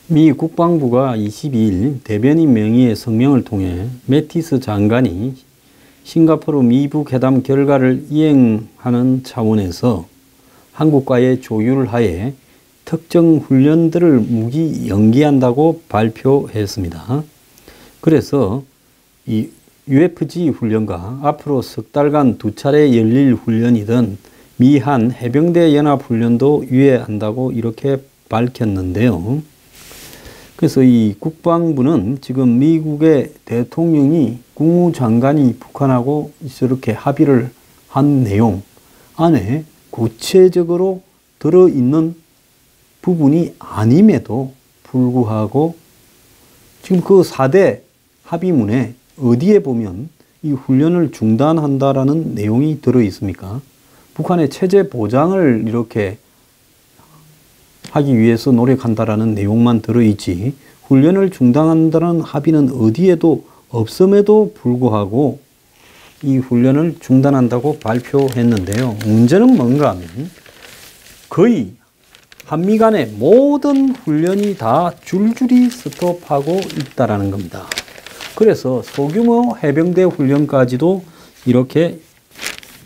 미 국방부가 22일 대변인 명의의 성명을 통해 매티스 장관이 싱가포르 미북 회담 결과를 이행하는 차원에서 한국과의 조율을 하에 특정 훈련들을 무기 연기한다고 발표했습니다. 그래서 이 UFG 훈련과 앞으로 석 달간 2차례 열릴 훈련이던 미한 해병대 연합훈련도 유예한다고 이렇게 밝혔는데요. 그래서 이 국방부는 지금 미국의 대통령이 국무장관이 북한하고 이렇게 합의를 한 내용 안에 구체적으로 들어있는 부분이 아님에도 불구하고 지금 그 4대 합의문에 어디에 보면 이 훈련을 중단한다라는 내용이 들어 있습니까? 북한의 체제 보장을 이렇게 하기 위해서 노력한다라는 내용만 들어있지 훈련을 중단한다는 합의는 어디에도 없음에도 불구하고 이 훈련을 중단한다고 발표했는데요. 문제는 뭔가 하면 거의 한미 간의 모든 훈련이 다 줄줄이 스톱하고 있다라는 겁니다. 그래서 소규모 해병대 훈련까지도 이렇게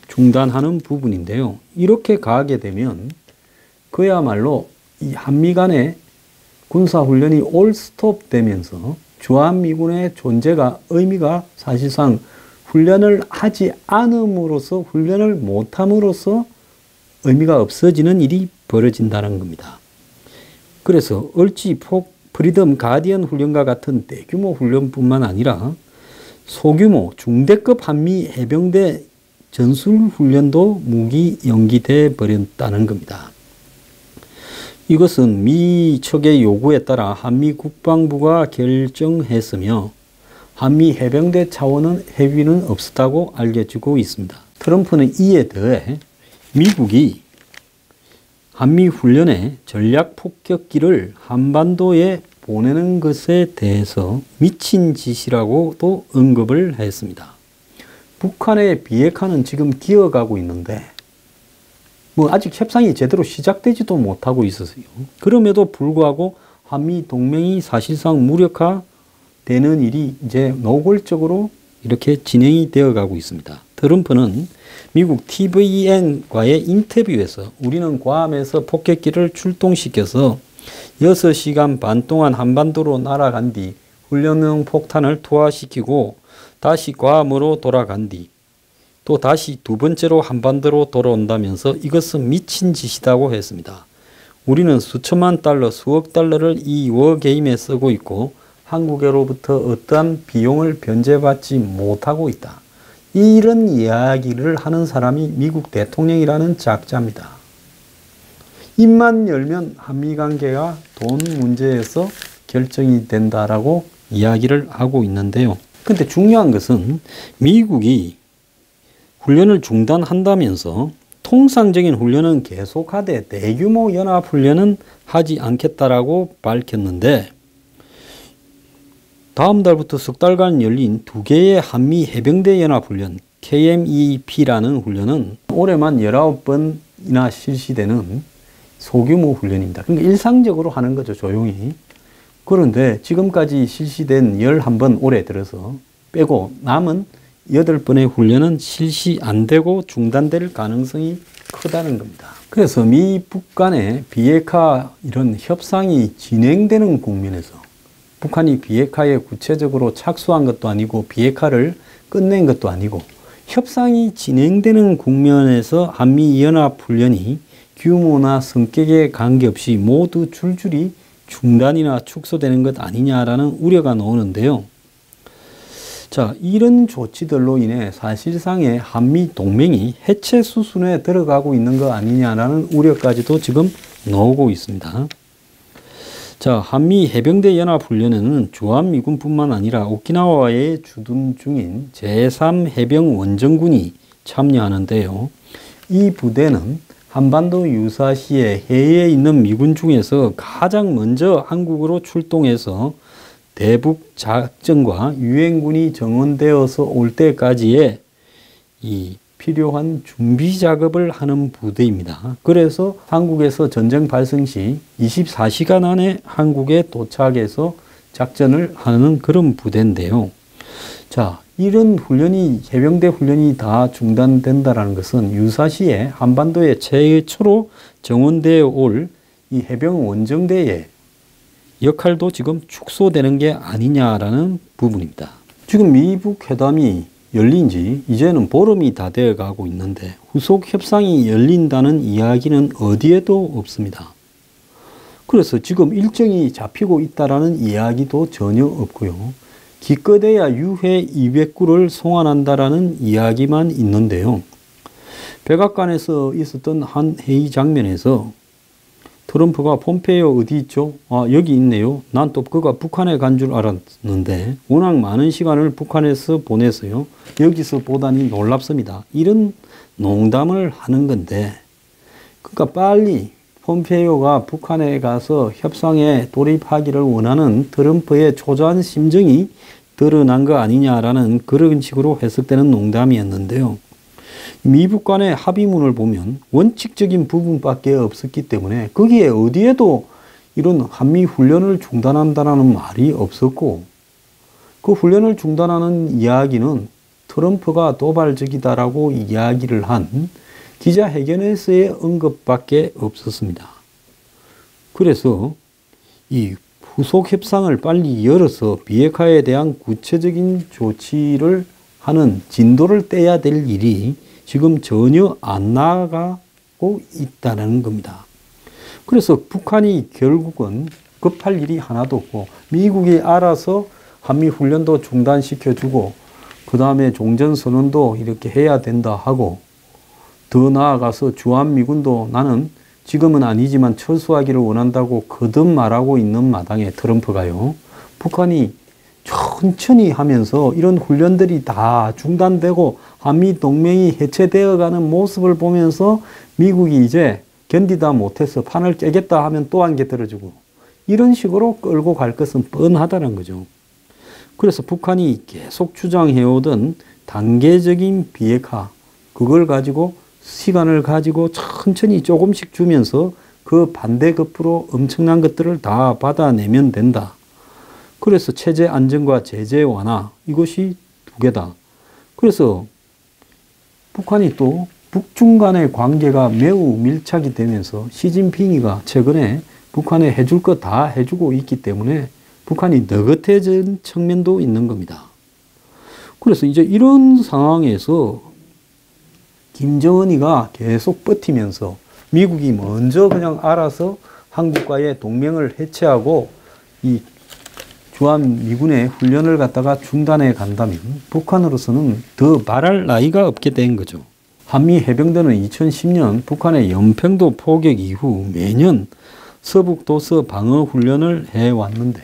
중단하는 부분인데요. 이렇게 가게 되면 그야말로 이 한미 간의 군사훈련이 올 스톱 되면서 주한미군의 존재가 의미가 사실상 훈련을 하지 않음으로써 훈련을 못함으로써 의미가 없어지는 일이 벌어진다는 겁니다. 그래서 얼지 프리덤 가디언 훈련과 같은 대규모 훈련뿐만 아니라 소규모 중대급 한미 해병대 전술훈련도 무기 연기돼 버렸다는 겁니다. 이것은 미 측의 요구에 따라 한미 국방부가 결정했으며 한미 해병대 차원은 해위는 없었다고 알려지고 있습니다. 트럼프는 이에 더해 미국이 한미 훈련에 전략 폭격기를 한반도에 보내는 것에 대해서 미친 짓이라고도 언급을 했습니다. 북한의 비핵화는 지금 기어가고 있는데 아직 협상이 제대로 시작되지도 못하고 있었어요. 그럼에도 불구하고 한미 동맹이 사실상 무력화되는 일이 이제 노골적으로 이렇게 진행이 되어 가고 있습니다. 트럼프는 미국 TVN과의 인터뷰에서 우리는 괌에서 폭격기를 출동시켜서 6시간 반 동안 한반도로 날아간 뒤 훈련용 폭탄을 투하시키고 다시 괌으로 돌아간 뒤 또 다시 두 번째로 한반도로 돌아온다면서 이것은 미친 짓이라고 했습니다. 우리는 수천만 달러, 수억 달러를 이 워게임에 쓰고 있고 한국으로부터 어떠한 비용을 변제받지 못하고 있다. 이런 이야기를 하는 사람이 미국 대통령이라는 작자입니다. 입만 열면 한미관계가 돈 문제에서 결정이 된다라고 이야기를 하고 있는데요. 근데 중요한 것은 미국이 훈련을 중단한다면서 통상적인 훈련은 계속하되 대규모 연합훈련은 하지 않겠다라고 밝혔는데 다음 달부터 석 달간 열린 2개의 한미 해병대 연합훈련 KMEP라는 훈련은 올해만 19번이나 실시되는 소규모 훈련입니다. 그러니까 일상적으로 하는 거죠, 조용히. 그런데 지금까지 실시된 11번 올해 들어서 빼고 남은 8번의 훈련은 실시 안 되고 중단될 가능성이 크다는 겁니다. 그래서 미북 간의 비핵화 이런 협상이 진행되는 국면에서 북한이 비핵화에 구체적으로 착수한 것도 아니고 비핵화를 끝낸 것도 아니고 협상이 진행되는 국면에서 한미연합훈련이 규모나 성격에 관계없이 모두 줄줄이 중단이나 축소되는 것 아니냐라는 우려가 나오는데요. 자, 이런 조치들로 인해 사실상의 한미 동맹이 해체 수순에 들어가고 있는 거 아니냐라는 우려까지도 지금 나오고 있습니다. 자, 한미 해병대 연합훈련에는 주한미군뿐만 아니라 오키나와에 주둔 중인 제3해병원정군이 참여하는데요. 이 부대는 한반도 유사시에 해외에 있는 미군 중에서 가장 먼저 한국으로 출동해서 대북 작전과 유엔군이 정원되어서 올 때까지의 이 필요한 준비 작업을 하는 부대입니다. 그래서 한국에서 전쟁 발생 시 24시간 안에 한국에 도착해서 작전을 하는 그런 부대인데요. 자, 이런 훈련이, 해병대 훈련이 다 중단된다는 것은 유사시에 한반도에 최초로 정원되어 올 이 해병 원정대의 역할도 지금 축소되는 게 아니냐라는 부분입니다. 지금 미북 회담이 열린 지 이제는 보름이 다 되어 가고 있는데 후속 협상이 열린다는 이야기는 어디에도 없습니다. 그래서 지금 일정이 잡히고 있다라는 이야기도 전혀 없고요. 기껏해야 유해 200구를 송환한다라는 이야기만 있는데요. 백악관에서 있었던 한 회의 장면에서 트럼프가 폼페이오 어디 있죠? 아, 여기 있네요. 난 또 그가 북한에 간 줄 알았는데 워낙 많은 시간을 북한에서 보냈어요. 여기서 보다니 놀랍습니다. 이런 농담을 하는 건데, 그러니까 빨리 폼페이오가 북한에 가서 협상에 돌입하기를 원하는 트럼프의 초조한 심정이 드러난 거 아니냐라는 그런 식으로 해석되는 농담이었는데요. 미북 간의 합의문을 보면 원칙적인 부분밖에 없었기 때문에 거기에 어디에도 이런 한미 훈련을 중단한다는 말이 없었고, 그 훈련을 중단하는 이야기는 트럼프가 도발적이다라고 이야기를 한 기자회견에서의 언급밖에 없었습니다. 그래서 이 후속 협상을 빨리 열어서 비핵화에 대한 구체적인 조치를 하는 진도를 떼야 될 일이 지금 전혀 안 나가고 있다는 겁니다. 그래서 북한이 결국은 급할 일이 하나도 없고 미국이 알아서 한미훈련도 중단시켜주고 그 다음에 종전선언도 이렇게 해야 된다 하고, 더 나아가서 주한미군도 나는 지금은 아니지만 철수하기를 원한다고 거듭 말하고 있는 마당에 트럼프가요, 북한이 천천히 하면서 이런 훈련들이 다 중단되고 한미 동맹이 해체되어가는 모습을 보면서 미국이 이제 견디다 못해서 판을 깨겠다 하면 또 한 개 들어주고, 이런 식으로 끌고 갈 것은 뻔하다는 거죠. 그래서 북한이 계속 주장해오던 단계적인 비핵화, 그걸 가지고 시간을 가지고 천천히 조금씩 주면서 그 반대급부로 엄청난 것들을 다 받아내면 된다. 그래서 체제 안정과 제재 완화, 이것이 두 개다. 그래서 북한이 또 북중 간의 관계가 매우 밀착이 되면서 시진핑이가 최근에 북한에 해줄 거 다 해주고 있기 때문에 북한이 너긋해진 측면도 있는 겁니다. 그래서 이제 이런 상황에서 김정은이가 계속 버티면서 미국이 먼저 그냥 알아서 한국과의 동맹을 해체하고 이 주한미군의 훈련을 갖다가 중단해 간다면 북한으로서는 더 말할 나위가 없게 된 거죠. 한미 해병대는 2010년 북한의 연평도 포격 이후 매년 서북도서 방어 훈련을 해왔는데,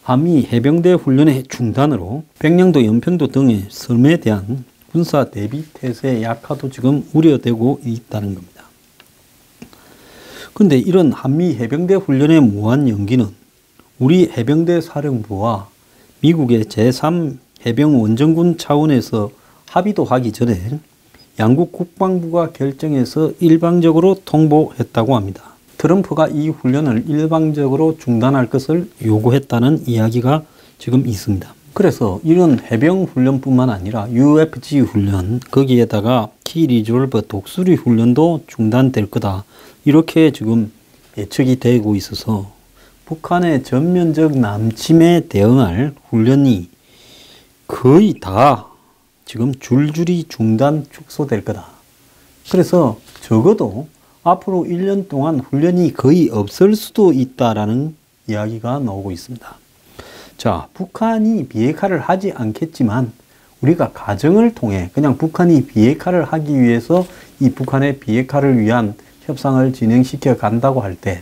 한미 해병대 훈련의 중단으로 백령도, 연평도 등의 섬에 대한 군사 대비 태세의 약화도 지금 우려되고 있다는 겁니다. 그런데 이런 한미 해병대 훈련의 무한 연기는 우리 해병대 사령부와 미국의 제3 해병 원정군 차원에서 합의도 하기 전에 양국 국방부가 결정해서 일방적으로 통보했다고 합니다. 트럼프가 이 훈련을 일방적으로 중단할 것을 요구했다는 이야기가 지금 있습니다. 그래서 이런 해병 훈련뿐만 아니라 UFG 훈련, 거기에다가 키 리졸버 독수리 훈련도 중단될 거다, 이렇게 지금 예측이 되고 있어서 북한의 전면적 남침에 대응할 훈련이 거의 다 지금 줄줄이 중단 축소될 거다. 그래서 적어도 앞으로 1년 동안 훈련이 거의 없을 수도 있다라는 이야기가 나오고 있습니다. 자, 북한이 비핵화를 하지 않겠지만 우리가 가정을 통해 그냥 북한이 비핵화를 하기 위해서 이 북한의 비핵화를 위한 협상을 진행시켜 간다고 할 때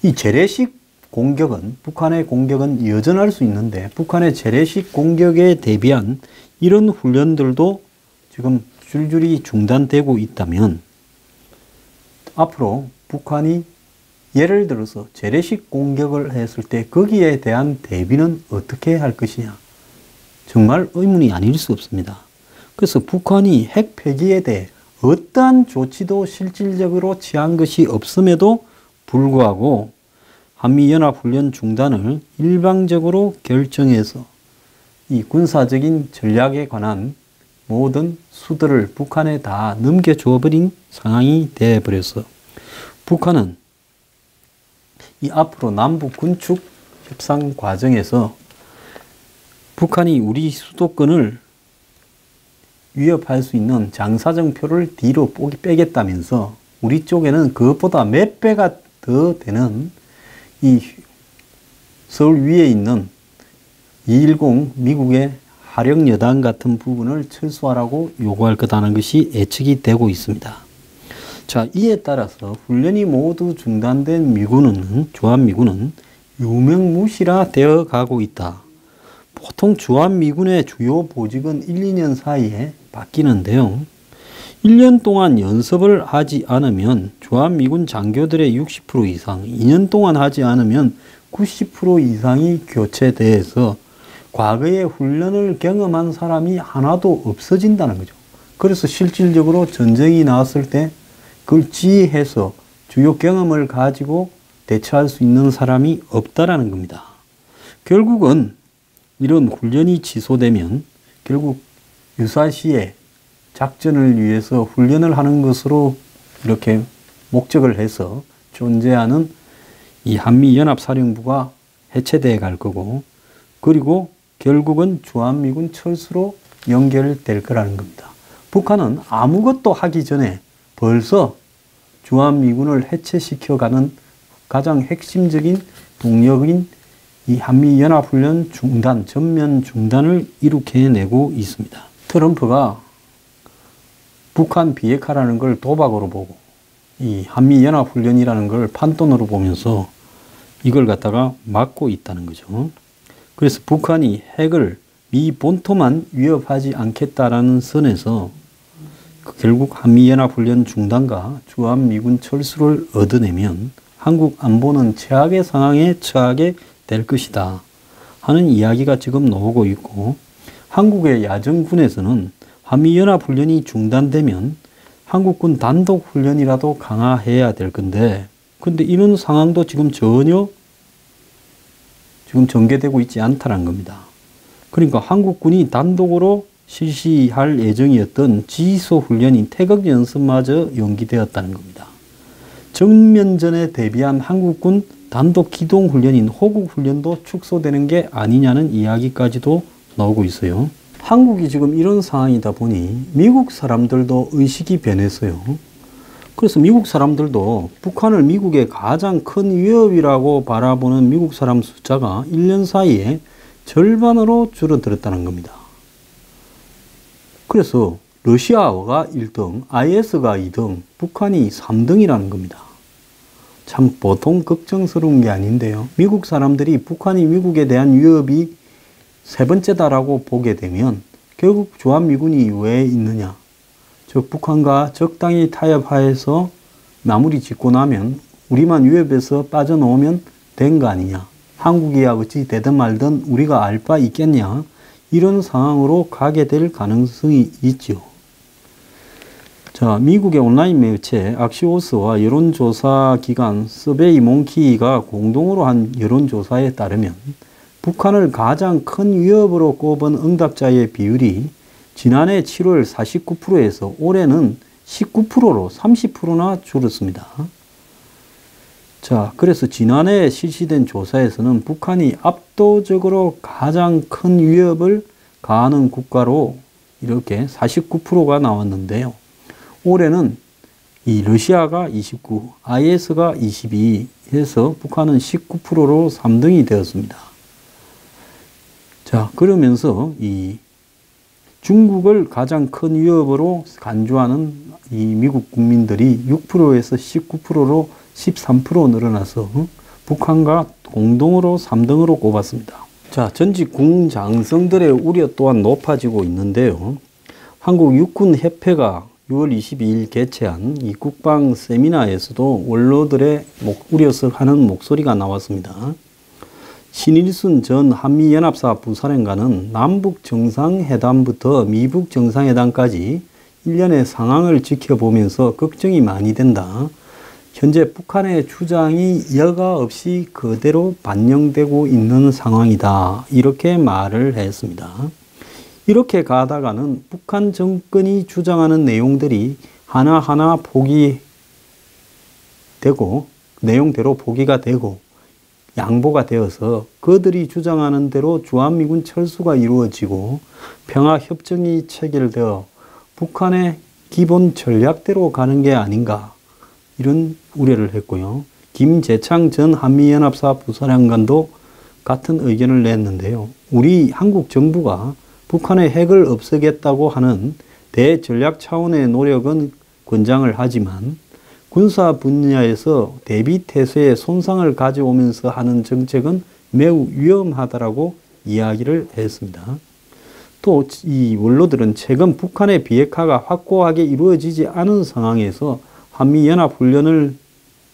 이 재래식 공격은, 북한의 공격은 여전할 수 있는데 북한의 재래식 공격에 대비한 이런 훈련들도 지금 줄줄이 중단되고 있다면 앞으로 북한이 예를 들어서 재래식 공격을 했을 때 거기에 대한 대비는 어떻게 할 것이냐, 정말 의문이 아닐 수 없습니다. 그래서 북한이 핵 폐기에 대해 어떠한 조치도 실질적으로 취한 것이 없음에도 불구하고 한미연합훈련 중단을 일방적으로 결정해서 이 군사적인 전략에 관한 모든 수들을 북한에 다 넘겨줘 버린 상황이 되어버려서 북한은 이 앞으로 남북 군축 협상 과정에서 북한이 우리 수도권을 위협할 수 있는 장사정표를 뒤로 빼겠다면서 우리 쪽에는 그것보다 몇 배가 더 되는 이 서울 위에 있는 210 미국의 하령여단 같은 부분을 철수하라고 요구할 거다는 것이 예측이 되고 있습니다. 자, 이에 따라서 훈련이 모두 중단된 미군은, 주한미군은 유명무실화 되어 가고 있다. 보통 주한미군의 주요 보직은 1, 2년 사이에 바뀌는데요. 1년 동안 연습을 하지 않으면 주한미군 장교들의 60% 이상, 2년 동안 하지 않으면 90% 이상이 교체돼서 과거에 훈련을 경험한 사람이 하나도 없어진다는 거죠. 그래서 실질적으로 전쟁이 나왔을 때 그걸 지휘해서 주요 경험을 가지고 대처할 수 있는 사람이 없다라는 겁니다. 결국은 이런 훈련이 취소되면 결국 유사시에 작전을 위해서 훈련을 하는 것으로 이렇게 목적을 해서 존재하는 이 한미연합사령부가 해체되어 갈 거고, 그리고 결국은 주한미군 철수로 연결될 거라는 겁니다. 북한은 아무것도 하기 전에 벌써 주한미군을 해체시켜가는 가장 핵심적인 동력인 이 한미연합훈련 중단, 전면 중단을 이룩해내고 있습니다. 트럼프가 북한 비핵화라는 걸 도박으로 보고 이 한미연합훈련이라는 걸 판돈으로 보면서 이걸 갖다가 막고 있다는 거죠. 그래서 북한이 핵을 미 본토만 위협하지 않겠다라는 선에서 결국 한미연합훈련 중단과 주한미군 철수를 얻어내면 한국 안보는 최악의 상황에 처하게 될 것이다 하는 이야기가 지금 나오고 있고, 한국의 야전군에서는 한미연합훈련이 중단되면 한국군 단독훈련이라도 강화해야 될 건데, 근데 이런 상황도 지금 전혀 지금 전개되고 있지 않다는 겁니다. 그러니까 한국군이 단독으로 실시할 예정이었던 지소훈련인 태극연습마저 연기되었다는 겁니다. 정면전에 대비한 한국군 단독 기동훈련인 호국훈련도 축소되는 게 아니냐는 이야기까지도 나오고 있어요. 한국이 지금 이런 상황이다 보니 미국 사람들도 의식이 변했어요. 그래서 미국 사람들도 북한을 미국의 가장 큰 위협이라고 바라보는 미국 사람 숫자가 1년 사이에 절반으로 줄어들었다는 겁니다. 그래서 러시아가 1등, IS가 2등, 북한이 3등이라는 겁니다. 참 보통 걱정스러운 게 아닌데요. 미국 사람들이 북한이 미국에 대한 위협이 세 번째다라고 보게 되면 결국 주한미군이 왜 있느냐. 즉 북한과 적당히 타협하여서 마무리 짓고 나면 우리만 위협에서 빠져나오면 된 거 아니냐. 한국이야 어찌 되든 말든 우리가 알 바 있겠냐. 이런 상황으로 가게 될 가능성이 있죠. 자, 미국의 온라인 매체 악시오스와 여론조사 기관 서베이 몽키가 공동으로 한 여론조사에 따르면 북한을 가장 큰 위협으로 꼽은 응답자의 비율이 지난해 7월 49%에서 올해는 19%로 30%나 줄었습니다. 자, 그래서 지난해 실시된 조사에서는 북한이 압도적으로 가장 큰 위협을 가하는 국가로 이렇게 49%가 나왔는데요. 올해는 이 러시아가 29, IS가 22 해서 북한은 19%로 3등이 되었습니다. 자, 그러면서 이 중국을 가장 큰 위협으로 간주하는 이 미국 국민들이 6%에서 19%로 13% 늘어나서 북한과 공동으로 3등으로 꼽았습니다. 자, 전직 군장성들의 우려 또한 높아지고 있는데요. 한국 육군협회가 6월 22일 개최한 이 국방 세미나에서도 원로들의 우려서 하는 목소리가 나왔습니다. 신일순 전 한미연합사 부사령관은 남북 정상회담부터 미북 정상회담까지 1년의 상황을 지켜보면서 걱정이 많이 된다. 현재 북한의 주장이 여과 없이 그대로 반영되고 있는 상황이다. 이렇게 말을 했습니다. 이렇게 가다가는 북한 정권이 주장하는 내용들이 하나하나 포기되고, 내용대로 포기가 되고 양보가 되어서 그들이 주장하는 대로 주한미군 철수가 이루어지고 평화협정이 체결되어 북한의 기본 전략대로 가는 게 아닌가, 이런 우려를 했고요. 김재창 전 한미연합사 부사령관도 같은 의견을 냈는데요. 우리 한국 정부가 북한의 핵을 없애겠다고 하는 대전략 차원의 노력은 권장을 하지만 군사 분야에서 대비태세에 손상을 가져오면서 하는 정책은 매우 위험하다라고 이야기를 했습니다. 또 이 원로들은 최근 북한의 비핵화가 확고하게 이루어지지 않은 상황에서 한미연합훈련은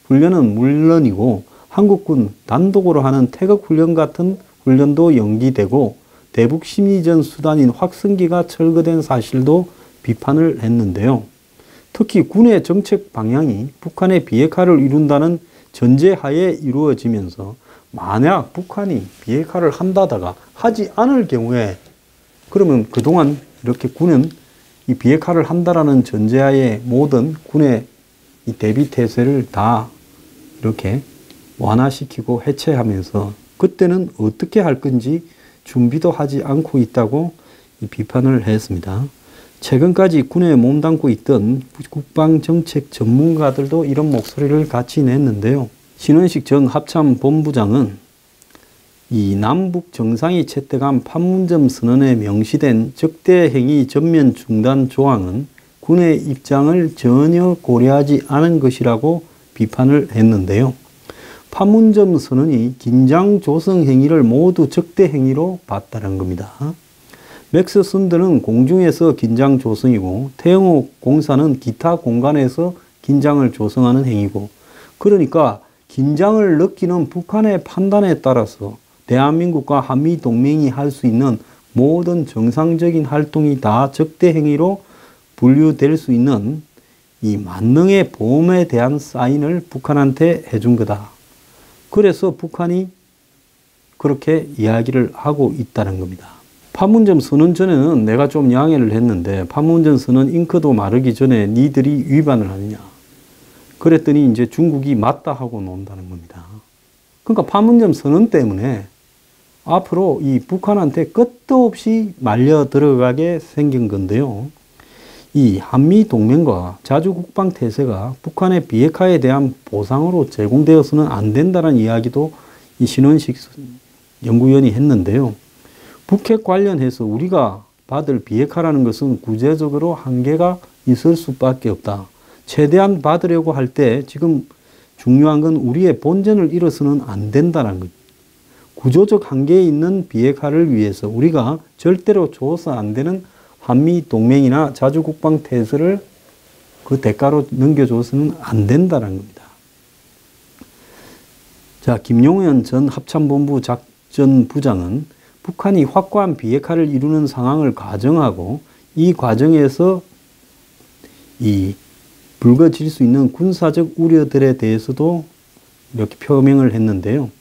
물론이고 한국군 단독으로 하는 태극훈련 같은 훈련도 연기되고 대북 심리전 수단인 확성기가 철거된 사실도 비판을 했는데요. 특히 군의 정책 방향이 북한의 비핵화를 이룬다는 전제하에 이루어지면서 만약 북한이 비핵화를 한다다가 하지 않을 경우에 그러면 그동안 이렇게 군은 이 비핵화를 한다라는 전제하에 모든 군의 이 대비태세를 다 이렇게 완화시키고 해체하면서 그때는 어떻게 할 건지 준비도 하지 않고 있다고 비판을 했습니다. 최근까지 군에 몸담고 있던 국방정책 전문가들도 이런 목소리를 같이 냈는데요. 신원식 전 합참본부장은 이 남북 정상이 채택한 판문점 선언에 명시된 적대행위 전면 중단 조항은 군의 입장을 전혀 고려하지 않은 것이라고 비판을 했는데요. 판문점 선언이 긴장 조성 행위를 모두 적대 행위로 봤다는 겁니다. 맥스 선드는 공중에서 긴장 조성이고 태영호 공사는 기타 공간에서 긴장을 조성하는 행위고, 그러니까 긴장을 느끼는 북한의 판단에 따라서 대한민국과 한미동맹이 할 수 있는 모든 정상적인 활동이 다 적대 행위로 분류될 수 있는 이 만능의 보험에 대한 사인을 북한한테 해준 거다. 그래서 북한이 그렇게 이야기를 하고 있다는 겁니다. 판문점 선언 전에는 내가 좀 양해를 했는데 판문점 선언 잉크도 마르기 전에 니들이 위반을 하느냐. 그랬더니 이제 중국이 맞다 하고 논다는 겁니다. 그러니까 판문점 선언 때문에 앞으로 이 북한한테 끝도 없이 말려 들어가게 생긴 건데요. 이 한미 동맹과 자주국방 태세가 북한의 비핵화에 대한 보상으로 제공되어서는 안 된다는 이야기도 이 신원식 연구위원이 했는데요. 북핵 관련해서 우리가 받을 비핵화라는 것은 구체적으로 한계가 있을 수밖에 없다. 최대한 받으려고 할 때 지금 중요한 건 우리의 본전을 잃어서는 안 된다는 것. 구조적 한계에 있는 비핵화를 위해서 우리가 절대로 줘서 안 되는 한미 동맹이나 자주국방 태세를 그 대가로 넘겨줘서는 안 된다는 겁니다. 자, 김용현 전 합참본부 작전부장은 북한이 확고한 비핵화를 이루는 상황을 가정하고 이 과정에서 이 불거질 수 있는 군사적 우려들에 대해서도 이렇게 표명을 했는데요.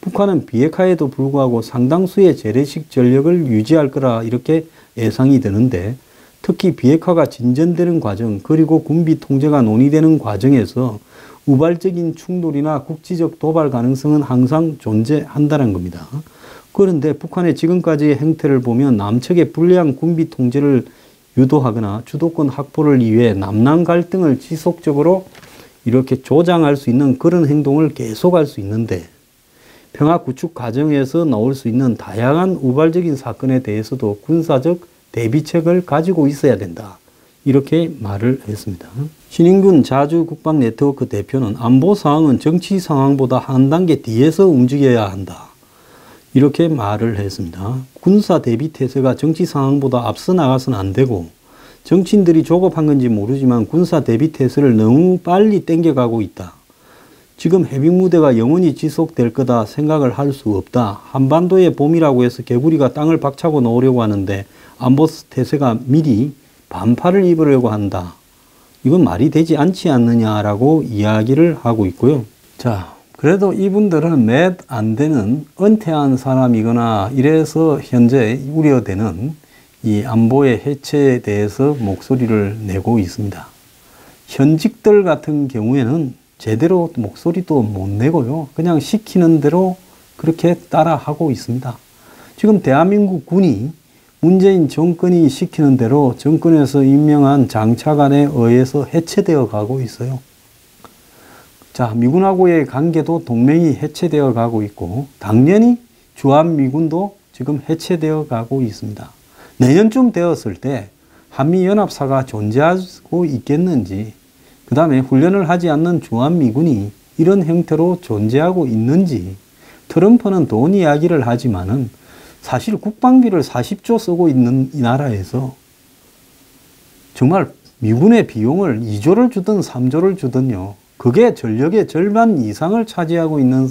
북한은 비핵화에도 불구하고 상당수의 재래식 전력을 유지할 거라 이렇게 예상이 되는데, 특히 비핵화가 진전되는 과정 그리고 군비 통제가 논의되는 과정에서 우발적인 충돌이나 국지적 도발 가능성은 항상 존재한다는 겁니다. 그런데 북한의 지금까지의 행태를 보면 남측의 불리한 군비 통제를 유도하거나 주도권 확보를 위해 남남 갈등을 지속적으로 이렇게 조장할 수 있는 그런 행동을 계속할 수 있는데, 평화 구축 과정에서 나올 수 있는 다양한 우발적인 사건에 대해서도 군사적 대비책을 가지고 있어야 된다. 이렇게 말을 했습니다. 신인균 자주국방네트워크 대표는 안보 상황은 정치 상황보다 한 단계 뒤에서 움직여야 한다. 이렇게 말을 했습니다. 군사 대비 태세가 정치 상황보다 앞서 나가서는 안 되고, 정치인들이 조급한 건지 모르지만 군사 대비 태세를 너무 빨리 땡겨가고 있다. 지금 해빙무대가 영원히 지속될 거다 생각을 할 수 없다. 한반도의 봄이라고 해서 개구리가 땅을 박차고 나오려고 하는데 안보 태세가 미리 반팔을 입으려고 한다. 이건 말이 되지 않지 않느냐라고 이야기를 하고 있고요. 자, 그래도 이분들은 몇 안 되는 은퇴한 사람이거나 이래서 현재 우려되는 이 안보의 해체에 대해서 목소리를 내고 있습니다. 현직들 같은 경우에는 제대로 목소리도 못 내고요. 그냥 시키는 대로 그렇게 따라하고 있습니다. 지금 대한민국 군이 문재인 정권이 시키는 대로 정권에서 임명한 장차관에 의해서 해체되어 가고 있어요. 자, 미군하고의 관계도 동맹이 해체되어 가고 있고 당연히 주한미군도 지금 해체되어 가고 있습니다. 내년쯤 되었을 때 한미연합사가 존재하고 있겠는지, 그 다음에 훈련을 하지 않는 주한미군이 이런 형태로 존재하고 있는지, 트럼프는 돈 이야기를 하지만은 사실 국방비를 40조 쓰고 있는 이 나라에서 정말 미군의 비용을 2조를 주든 3조를 주든요, 그게 전력의 절반 이상을 차지하고 있는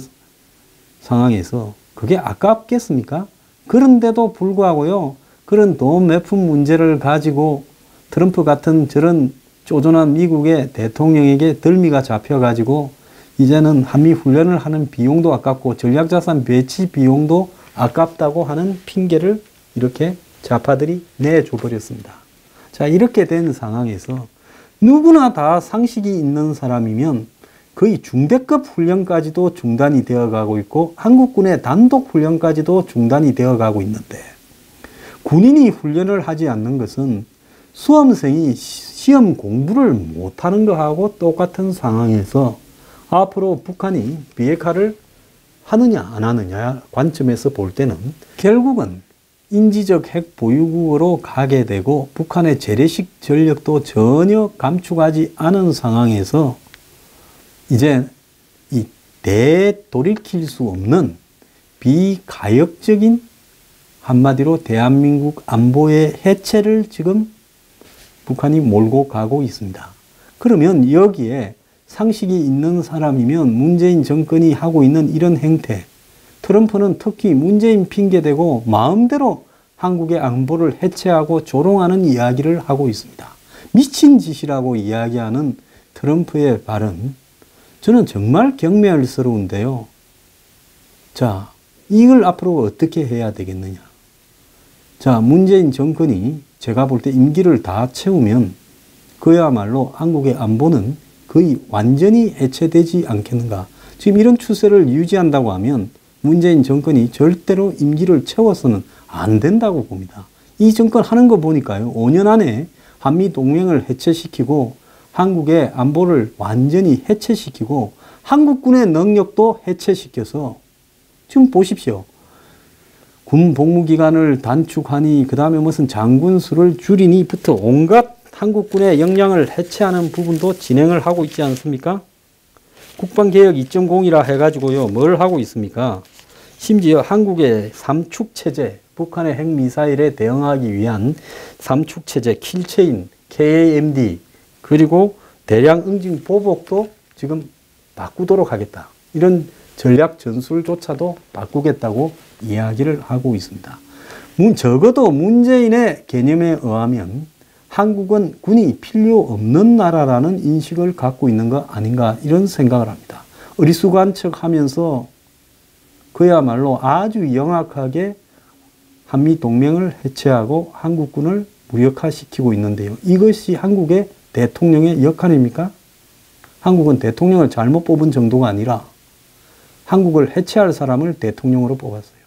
상황에서 그게 아깝겠습니까? 그런데도 불구하고요, 그런 돈 매품 문제를 가지고 트럼프 같은 저런 쪼존한 미국의 대통령에게 덜미가 잡혀가지고 이제는 한미 훈련을 하는 비용도 아깝고 전략자산 배치 비용도 아깝다고 하는 핑계를 이렇게 좌파들이 내줘 버렸습니다. 자, 이렇게 된 상황에서 누구나 다 상식이 있는 사람이면 거의 중대급 훈련까지도 중단이 되어 가고 있고 한국군의 단독 훈련까지도 중단이 되어 가고 있는데, 군인이 훈련을 하지 않는 것은 수험생이 시험 공부를 못하는 것하고 똑같은 상황에서 앞으로 북한이 비핵화를 하느냐 안 하느냐 관점에서 볼 때는 결국은 인지적 핵 보유국으로 가게 되고 북한의 재래식 전력도 전혀 감축하지 않은 상황에서 이제 이 되돌이킬 수 없는 비가역적인, 한마디로 대한민국 안보의 해체를 지금 북한이 몰고 가고 있습니다. 그러면 여기에 상식이 있는 사람이면 문재인 정권이 하고 있는 이런 행태, 트럼프는 특히 문재인 핑계대고 마음대로 한국의 안보를 해체하고 조롱하는 이야기를 하고 있습니다. 미친 짓이라고 이야기하는 트럼프의 발언, 저는 정말 경멸스러운데요. 자, 이걸 앞으로 어떻게 해야 되겠느냐. 자, 문재인 정권이 제가 볼 때 임기를 다 채우면 그야말로 한국의 안보는 거의 완전히 해체되지 않겠는가. 지금 이런 추세를 유지한다고 하면 문재인 정권이 절대로 임기를 채워서는 안 된다고 봅니다. 이 정권 하는 거 보니까요, 5년 안에 한미 동맹을 해체시키고 한국의 안보를 완전히 해체시키고 한국군의 능력도 해체시켜서 지금 보십시오. 군 복무기간을 단축하니 그 다음에 무슨 장군 수를 줄이니부터 온갖 한국군의 역량을 해체하는 부분도 진행을 하고 있지 않습니까? 국방개혁 2.0이라 해가지고요, 뭘 하고 있습니까? 심지어 한국의 삼축체제, 북한의 핵미사일에 대응하기 위한 삼축체제, 킬체인, KAMD, 그리고 대량 응징 보복도 지금 바꾸도록 하겠다. 이런 전략 전술조차도 바꾸겠다고 이야기를 하고 있습니다. 적어도 문재인의 개념에 의하면 한국은 군이 필요 없는 나라라는 인식을 갖고 있는 거 아닌가, 이런 생각을 합니다. 어리숙한 척 하면서 그야말로 아주 영악하게 한미 동맹을 해체하고 한국군을 무력화시키고 있는데요. 이것이 한국의 대통령의 역할입니까? 한국은 대통령을 잘못 뽑은 정도가 아니라 한국을 해체할 사람을 대통령으로 뽑았어요.